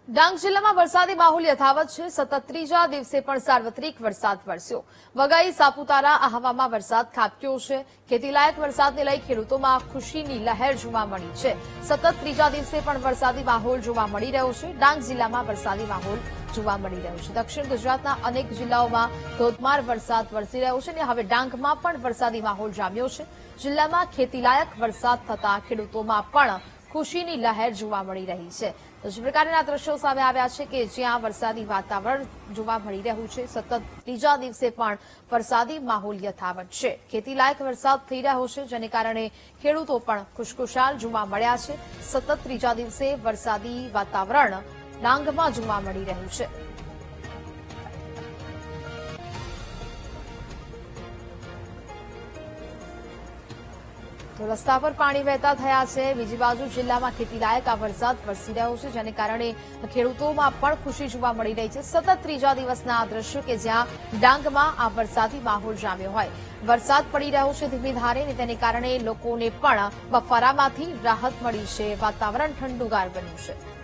ડાંગ જિલ્લામાં વરસાદી માહોલ યથાવત છે। સતત ત્રીજા દિવસે પણ સાર્વત્રિક વરસાદ વરસ્યો। વઘઈ સાપુતારા આહવામાં વરસાદ ખાબક્યો છે। ખેતીલાયક વરસાદને લઈ ખેડૂતોમાં ખુશીની લહેર જોવા મળી છે। સતત ત્રીજા દિવસે પણ વરસાદી માહોલ જોવા મળી રહ્યો છે। ડાંગ જિલ્લામાં વરસાદી માહોલ જોવા મળી રહ્યો છે। દક્ષિણ ગુજરાતના અનેક જિલ્લાઓમાં ધોધમાર વરસાદ વરસી રહ્યો છે અને હવે ડાંગમાં પણ વરસાદી માહોલ જામ્યો છે। જિલ્લામાં ખેતીલાયક વરસાદ થતા ખેડૂતોમાં પણ ખુશીની લહેર જોવા મળી રહી છે। તો જે પ્રકારના દ્રશ્યો સામે આવ્યા છે કે જ્યાં વરસાદી વાતાવરણ જોવા મળી રહ્યું છે। સતત ત્રીજા દિવસે પણ વરસાદી માહોલ યથાવત છે। ખેતીલાયક વરસાદ થઈ રહ્યો છે જેને કારણે ખેડૂતો પણ ખુશખુશાલ જોવા મળ્યા છે। સતત ત્રીજા દિવસે વરસાદી વાતાવરણ ડાંગમાં જોવા મળી રહ્યું છે। તો રસ્તા પર પાણી વહેતા થયા છે। બીજી બાજુ જિલ્લામાં ખેતીલાયક આ વરસાદ વરસી રહ્યો છે જેને કારણે ખેડૂતોમાં પણ ખુશી જોવા મળી રહી છે। સતત ત્રીજા દિવસના આ દ્રશ્યો કે જ્યાં ડાંગમાં આ વરસાદી માહોલ જામ્યો હોય। વરસાદ પડી રહ્યો છે ધીમી ધારે અને તેને કારણે લોકોને પણ બફારામાંથી રાહત મળી છે। વાતાવરણ ઠંડુગાર બન્યું છે।